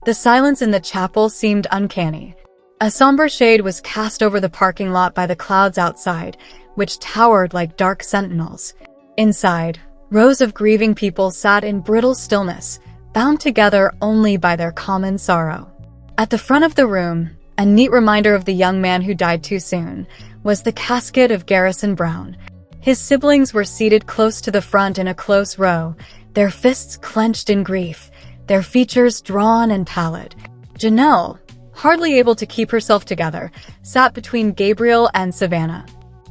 The silence in the chapel seemed uncanny. A somber shade was cast over the parking lot by the clouds outside, which towered like dark sentinels. Inside, rows of grieving people sat in brittle stillness, bound together only by their common sorrow. At the front of the room, a neat reminder of the young man who died too soon, was the casket of Garrison Brown. His siblings were seated close to the front in a close row, their fists clenched in grief, their features drawn and pallid. Janelle, hardly able to keep herself together, sat between Gabriel and Savannah.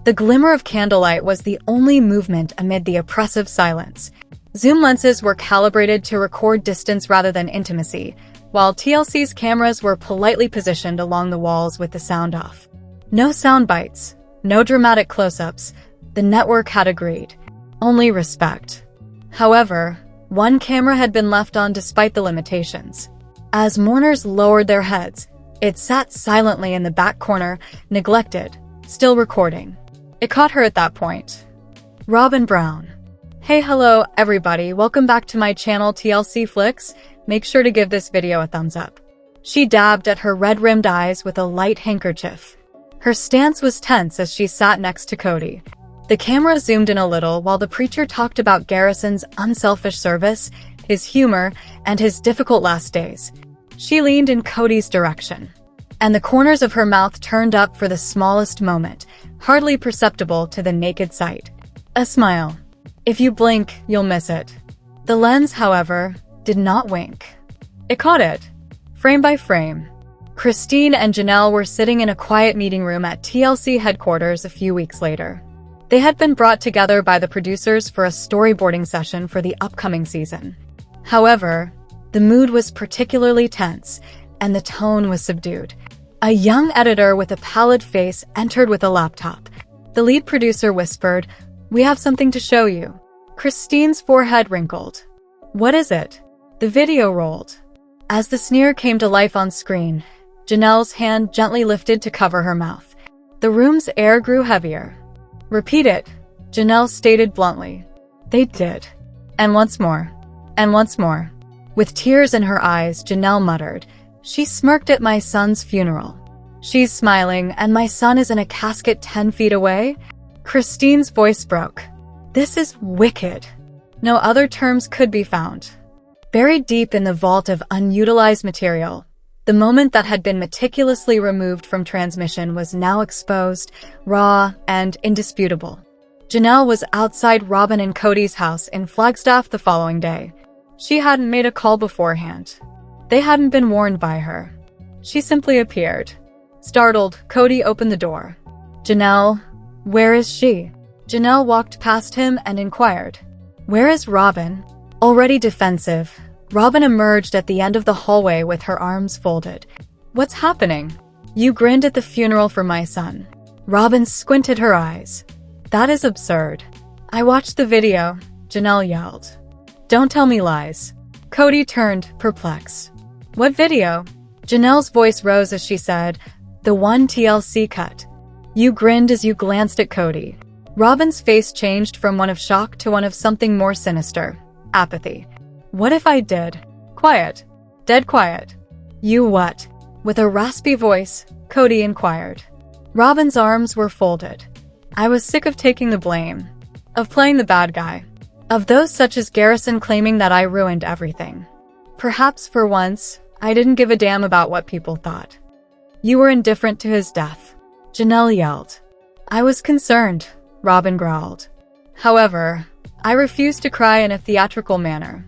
The glimmer of candlelight was the only movement amid the oppressive silence. Zoom lenses were calibrated to record distance rather than intimacy, while TLC's cameras were politely positioned along the walls with the sound off. No sound bites, no dramatic close-ups. The network had agreed. Only respect. However, one camera had been left on despite the limitations. As mourners lowered their heads, it sat silently in the back corner, neglected, still recording. It caught her at that point. Robyn Brown. Hey, hello, everybody. Welcome back to my channel TLC Flicks. Make sure to give this video a thumbs up. She dabbed at her red-rimmed eyes with a light handkerchief. Her stance was tense as she sat next to Cody. The camera zoomed in a little while the preacher talked about Garrison's unselfish service, his humor, and his difficult last days. She leaned in Cody's direction, and the corners of her mouth turned up for the smallest moment, hardly perceptible to the naked sight. A smile. If you blink, you'll miss it. The lens, however, did not wink. It caught it, frame by frame. Christine and Janelle were sitting in a quiet meeting room at TLC headquarters a few weeks later. They had been brought together by the producers for a storyboarding session for the upcoming season. However, the mood was particularly tense, and the tone was subdued. A young editor with a pallid face entered with a laptop. The lead producer whispered, "We have something to show you." Christine's forehead wrinkled. "What is it?" The video rolled. As the sneer came to life on screen, Janelle's hand gently lifted to cover her mouth. The room's air grew heavier. "Repeat it," Janelle stated bluntly. They did. And once more. And once more. With tears in her eyes, Janelle muttered, "She smirked at my son's funeral. She's smiling, and my son is in a casket 10 feet away?" Christine's voice broke. "This is wicked." No other terms could be found. Buried deep in the vault of unutilized material, the moment that had been meticulously removed from transmission was now exposed, raw, and indisputable. Janelle was outside Robyn and Cody's house in Flagstaff the following day. She hadn't made a call beforehand. They hadn't been warned by her. She simply appeared. Startled, Cody opened the door. "Janelle, where is she?" Janelle walked past him and inquired, "Where is Robyn?" Already defensive, Robyn emerged at the end of the hallway with her arms folded. "What's happening?" "You grinned at the funeral for my son." Robyn squinted her eyes. "That is absurd." "I watched the video," Janelle yelled. "Don't tell me lies." Cody turned, perplexed. "What video?" Janelle's voice rose as she said, "The one TLC cut." You grinned as you glanced at Cody. Robyn's face changed from one of shock to one of something more sinister. Apathy. "What if I did?" "Quiet. Dead quiet." "You what?" With a raspy voice, Cody inquired. Robyn's arms were folded. "I was sick of taking the blame. Of playing the bad guy. Of those such as Garrison claiming that I ruined everything. Perhaps for once, I didn't give a damn about what people thought." "You were indifferent to his death," Janelle yelled. "I was concerned," Robyn growled. "However, I refused to cry in a theatrical manner.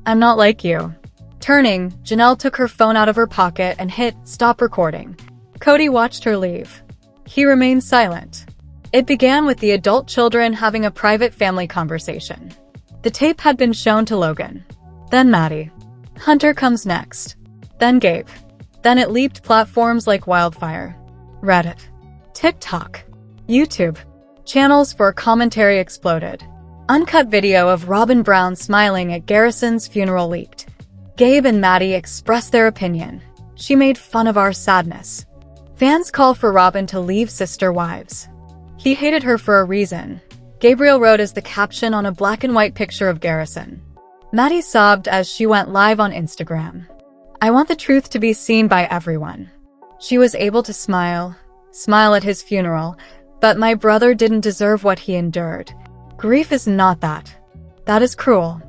I'm not like you." Turning, Janelle took her phone out of her pocket and hit stop recording. Cody watched her leave. He remained silent. It began with the adult children having a private family conversation. The tape had been shown to Logan. Then Maddie. Hunter comes next. Then Gabe. Then it leaped platforms like wildfire. Reddit. TikTok. YouTube. Channels for commentary exploded. Uncut video of Robyn Brown smiling at Garrison's funeral leaked. Gabe and Maddie expressed their opinion. "She made fun of our sadness." Fans call for Robyn to leave sister wives. "He hated her for a reason," Gabriel wrote as the caption on a black and white picture of Garrison. Maddie sobbed as she went live on Instagram. I want the truth to be seen by everyone. She was able to smile at his funeral, but my brother didn't deserve what he endured. Grief is not that. That is cruel.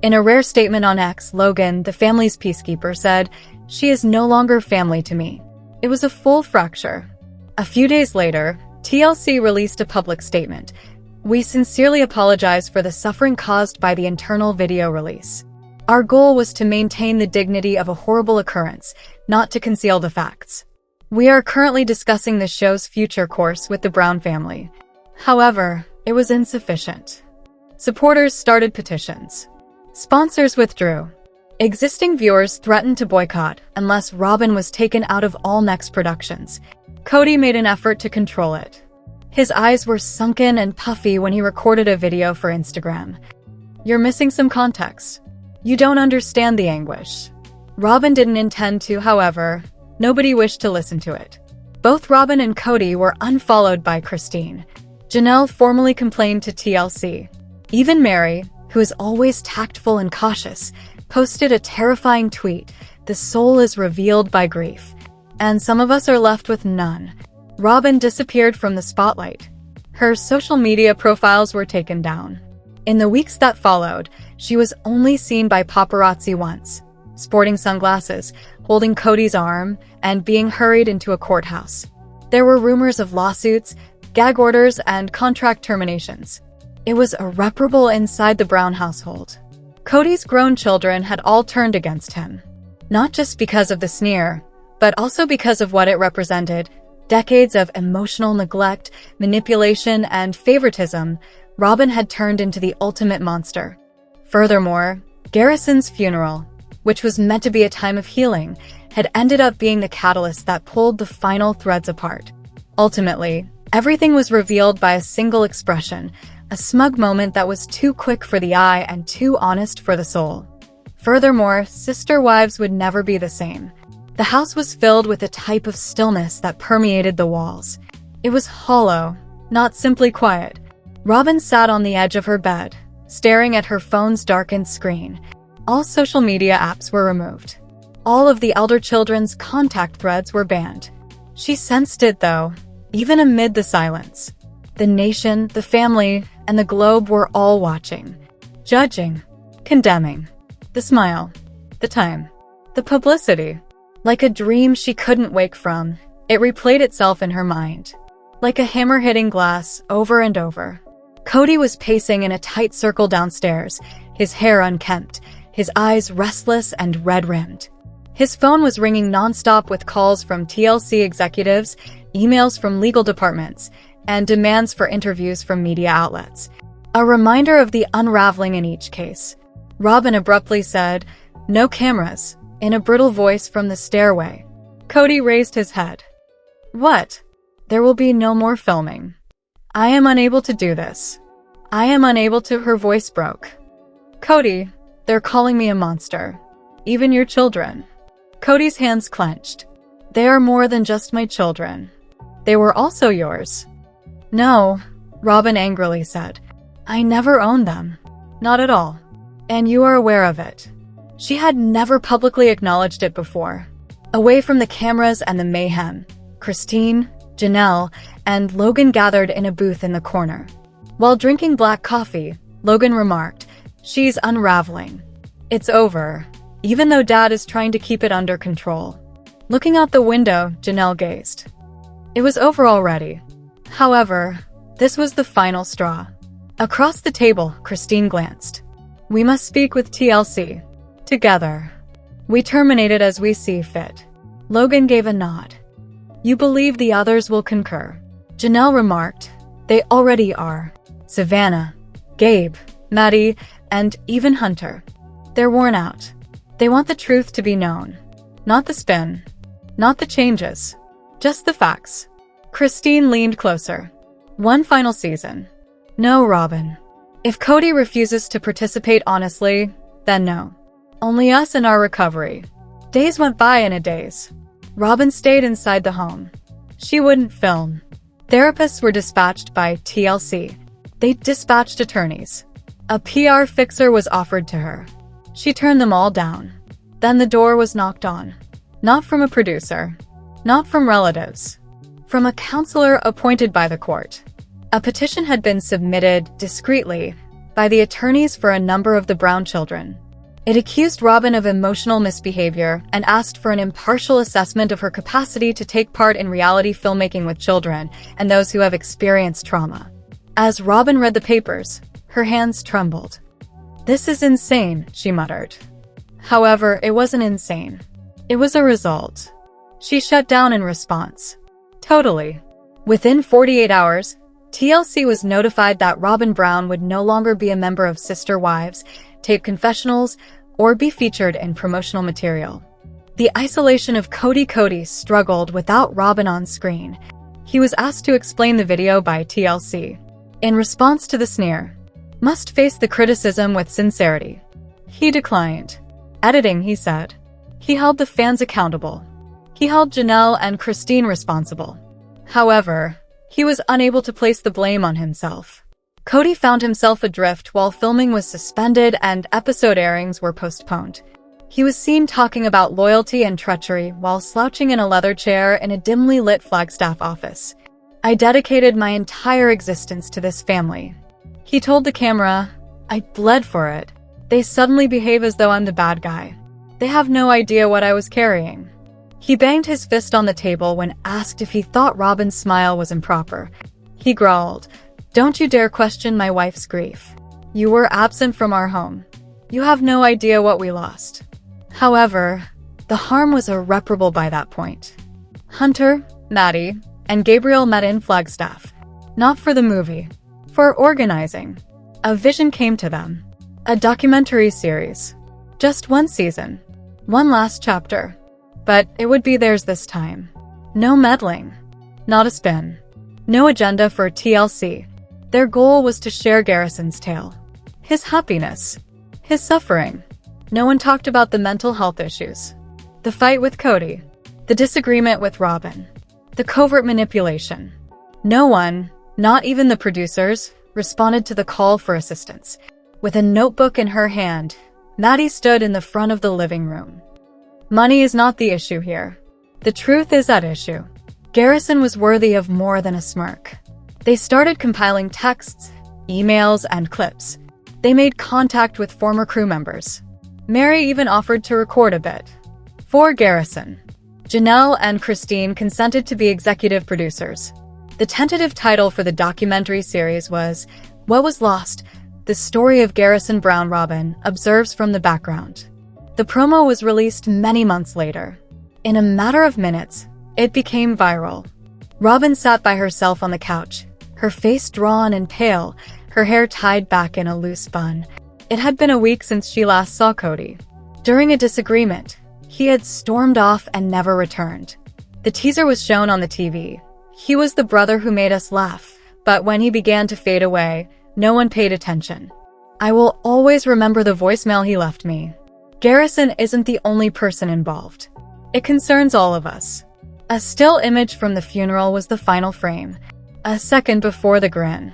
In a rare statement on X, Logan, the family's peacekeeper, said, "She is no longer family to me." It was a full fracture. A few days later, TLC released a public statement. "We sincerely apologize for the suffering caused by the internal video release. Our goal was to maintain the dignity of a horrible occurrence, not to conceal the facts. We are currently discussing the show's future course with the Brown family. However, it was insufficient." Supporters started petitions. Sponsors withdrew. Existing viewers threatened to boycott unless Robyn was taken out of all next productions. Cody made an effort to control it. His eyes were sunken and puffy when he recorded a video for Instagram. "You're missing some context. You don't understand the anguish." Robyn didn't intend to, however. Nobody wished to listen to it. Both Robyn and Cody were unfollowed by Christine. Janelle formally complained to TLC. Even Mary, who is always tactful and cautious, posted a terrifying tweet. "The soul is revealed by grief. And some of us are left with none." Robyn disappeared from the spotlight. Her social media profiles were taken down. In the weeks that followed, she was only seen by paparazzi once, sporting sunglasses, holding Cody's arm, and being hurried into a courthouse. There were rumors of lawsuits, gag orders, and contract terminations. It was irreparable inside the Brown household. Cody's grown children had all turned against him. Not just because of the sneer, but also because of what it represented. Decades of emotional neglect, manipulation, and favoritism. Robyn had turned into the ultimate monster. Furthermore, Garrison's funeral, which was meant to be a time of healing, had ended up being the catalyst that pulled the final threads apart. Ultimately, everything was revealed by a single expression, a smug moment that was too quick for the eye and too honest for the soul. Furthermore, sister wives would never be the same. The house was filled with a type of stillness that permeated the walls. It was hollow, not simply quiet. Robyn sat on the edge of her bed, staring at her phone's darkened screen. All social media apps were removed. All of the elder children's contact threads were banned. She sensed it, though, even amid the silence. The nation, the family, and the globe were all watching, judging, condemning. The smile, the time, the publicity. Like a dream she couldn't wake from, it replayed itself in her mind. Like a hammer hitting glass, over and over. Cody was pacing in a tight circle downstairs, his hair unkempt, his eyes restless and red-rimmed. His phone was ringing nonstop with calls from TLC executives, emails from legal departments, and demands for interviews from media outlets. A reminder of the unraveling in each case. Robyn abruptly said, "No cameras," in a brittle voice from the stairway. Cody raised his head. "What? There will be no more filming. I am unable to do this. I am unable to." Her voice broke. "Cody, they're calling me a monster. Even your children." Cody's hands clenched. "They are more than just my children. They were also yours." "No," Robyn angrily said. "I never owned them. Not at all. And you are aware of it." She had never publicly acknowledged it before. Away from the cameras and the mayhem, Christine, Janelle, and Logan gathered in a booth in the corner. While drinking black coffee, Logan remarked, "She's unraveling. It's over, even though Dad is trying to keep it under control." Looking out the window, Janelle gazed. It was over already. However, this was the final straw. Across the table, Christine glanced. "We must speak with TLC. Together. We terminate it as we see fit." Logan gave a nod. "You believe the others will concur?" Janelle remarked. "They already are. Savannah, Gabe, Maddie, and even Hunter. They're worn out. They want the truth to be known. Not the spin. Not the changes. Just the facts." Christine leaned closer. "One final season." "No, Robyn. If Cody refuses to participate honestly, then no. Only us and our recovery." Days went by in a daze. Robyn stayed inside the home. She wouldn't film. Therapists were dispatched by TLC. They dispatched attorneys. A PR fixer was offered to her. She turned them all down. Then the door was knocked on. Not from a producer. Not from relatives. From a counselor appointed by the court. A petition had been submitted, discreetly, by the attorneys for a number of the Brown children. It accused Robyn of emotional misbehavior and asked for an impartial assessment of her capacity to take part in reality filmmaking with children and those who have experienced trauma. As Robyn read the papers, her hands trembled. "This is insane," she muttered. However, it wasn't insane. It was a result. She shut down in response. Totally. Within 48 hours, TLC was notified that Robyn Brown would no longer be a member of Sister Wives, tape confessionals, or be featured in promotional material. The isolation of Cody struggled without Robyn on screen. He was asked to explain the video by TLC. In response to the sneer, "Must face the criticism with sincerity." He declined. Editing, he said. He held the fans accountable. He held Janelle and Christine responsible. However, he was unable to place the blame on himself. Cody found himself adrift while filming was suspended and episode airings were postponed. He was seen talking about loyalty and treachery while slouching in a leather chair in a dimly lit Flagstaff office. "I dedicated my entire existence to this family." He told the camera, "I bled for it. They suddenly behave as though I'm the bad guy. They have no idea what I was carrying." He banged his fist on the table when asked if he thought Robyn's smile was improper. He growled, "Don't you dare question my wife's grief. You were absent from our home. You have no idea what we lost." However, the harm was irreparable by that point. Hunter, Maddie, and Gabriel met in Flagstaff. Not for the movie. For organizing. A vision came to them. A documentary series. Just one season. One last chapter. But it would be theirs this time. No meddling. Not a spin. No agenda for TLC. Their goal was to share Garrison's tale. His happiness. His suffering. No one talked about the mental health issues. The fight with Cody. The disagreement with Robyn. The covert manipulation. No one, not even the producers, responded to the call for assistance. With a notebook in her hand, Maddie stood in the front of the living room. Money is not the issue here. The truth is at issue. Garrison was worthy of more than a smirk. They started compiling texts, emails, and clips. They made contact with former crew members. Mary even offered to record a bit. For Garrison, Janelle and Christine consented to be executive producers. The tentative title for the documentary series was What Was Lost? The Story of Garrison Brown. Robyn observes from the background. The promo was released many months later. In a matter of minutes, it became viral. Robyn sat by herself on the couch, her face drawn and pale, her hair tied back in a loose bun. It had been a week since she last saw Cody. During a disagreement, he had stormed off and never returned. The teaser was shown on the TV. He was the brother who made us laugh, but when he began to fade away, no one paid attention. I will always remember the voicemail he left me. Garrison isn't the only person involved. It concerns all of us. A still image from the funeral was the final frame, a second before the grin.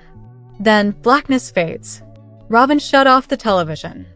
Then, blackness fades. Robyn shut off the television.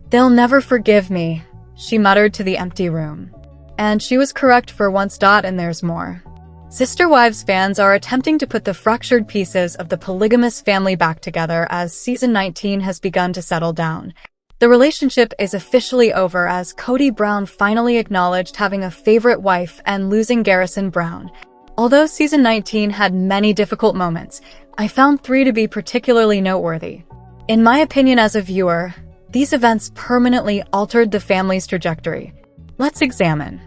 "They'll never forgive me," she muttered to the empty room. And she was correct for once. And there's more. Sister Wives fans are attempting to put the fractured pieces of the polygamous family back together as season 19 has begun to settle down. The relationship is officially over as Cody Brown finally acknowledged having a favorite wife and losing Garrison Brown. Although season 19 had many difficult moments, I found 3 to be particularly noteworthy. In my opinion as a viewer, these events permanently altered the family's trajectory. Let's examine.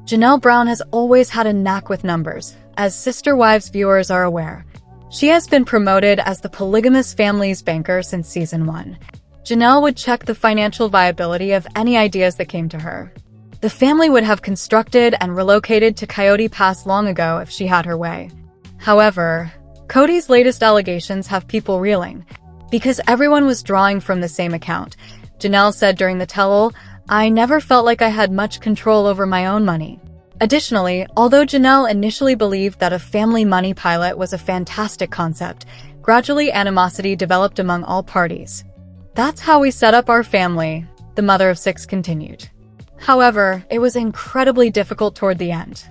Janelle Brown has always had a knack with numbers, as Sister Wives viewers are aware. She has been promoted as the polygamous family's banker since season 1. Janelle would check the financial viability of any ideas that came to her. The family would have constructed and relocated to Coyote Pass long ago if she had her way. However, Cody's latest allegations have people reeling. Because everyone was drawing from the same account, Janelle said during the tell-all, "I never felt like I had much control over my own money." Additionally, although Janelle initially believed that a family money pilot was a fantastic concept, gradually animosity developed among all parties. "That's how we set up our family," the mother of 6 continued. However, it was incredibly difficult toward the end.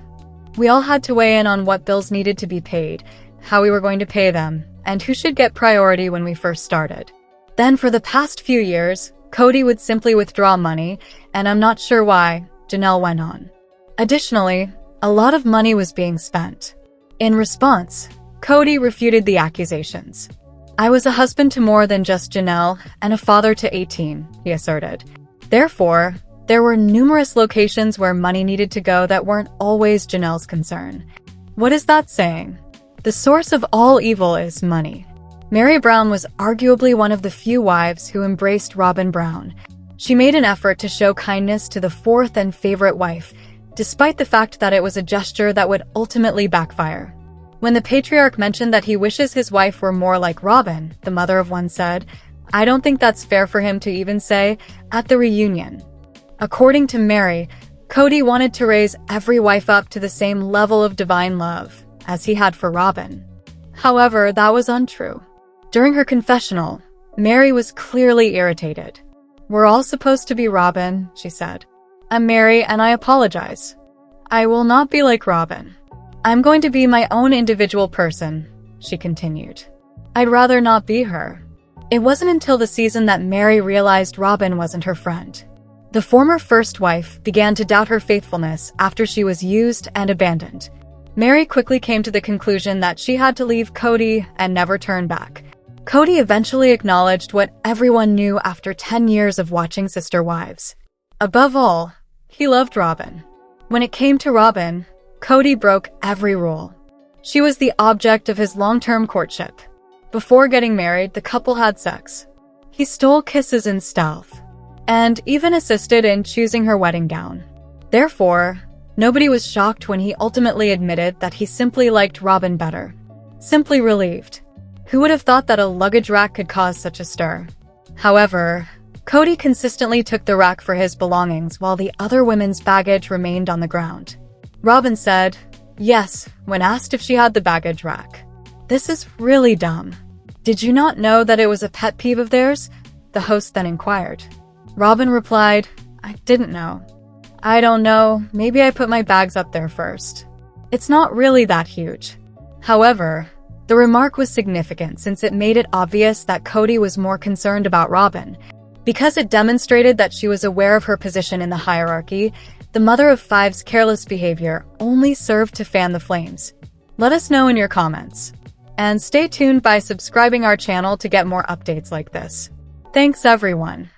We all had to weigh in on what bills needed to be paid, how we were going to pay them, and who should get priority when we first started. Then for the past few years, Cody would simply withdraw money, and I'm not sure why, Janelle went on. Additionally, a lot of money was being spent. In response, Cody refuted the accusations. I was a husband to more than just Janelle and a father to 18, he asserted. Therefore, there were numerous locations where money needed to go that weren't always Janelle's concern. What is that saying? The source of all evil is money. Mary Brown was arguably one of the few wives who embraced Robyn Brown. She made an effort to show kindness to the fourth and favorite wife, despite the fact that it was a gesture that would ultimately backfire. When the patriarch mentioned that he wishes his wife were more like Robyn, the mother of one said, "I don't think that's fair for him to even say at the reunion." According to Mary, Cody wanted to raise every wife up to the same level of divine love as he had for Robyn. However, that was untrue. During her confessional, Mary was clearly irritated. "We're all supposed to be Robyn," she said. "I'm Mary and I apologize. I will not be like Robyn. I'm going to be my own individual person," she continued. "I'd rather not be her." It wasn't until the season that Mary realized Robyn wasn't her friend. The former first wife began to doubt her faithfulness after she was used and abandoned. Mary quickly came to the conclusion that she had to leave Cody and never turn back. Cody eventually acknowledged what everyone knew after 10 years of watching Sister Wives. Above all, he loved Robyn. When it came to Robyn, Cody broke every rule. She was the object of his long-term courtship. Before getting married, the couple had sex. He stole kisses in stealth, and even assisted in choosing her wedding gown. Therefore, nobody was shocked when he ultimately admitted that he simply liked Robyn better. Simply relieved. Who would have thought that a luggage rack could cause such a stir? However, Cody consistently took the rack for his belongings while the other women's baggage remained on the ground. Robyn said, yes, when asked if she had the baggage rack. "This is really dumb. Did you not know that it was a pet peeve of theirs?" the host then inquired. Robyn replied, "I didn't know. I don't know, maybe I put my bags up there first. It's not really that huge." However, the remark was significant since it made it obvious that Cody was more concerned about Robyn. Because it demonstrated that she was aware of her position in the hierarchy, the mother of five's careless behavior only served to fan the flames. Let us know in your comments. And stay tuned by subscribing our channel to get more updates like this. Thanks everyone.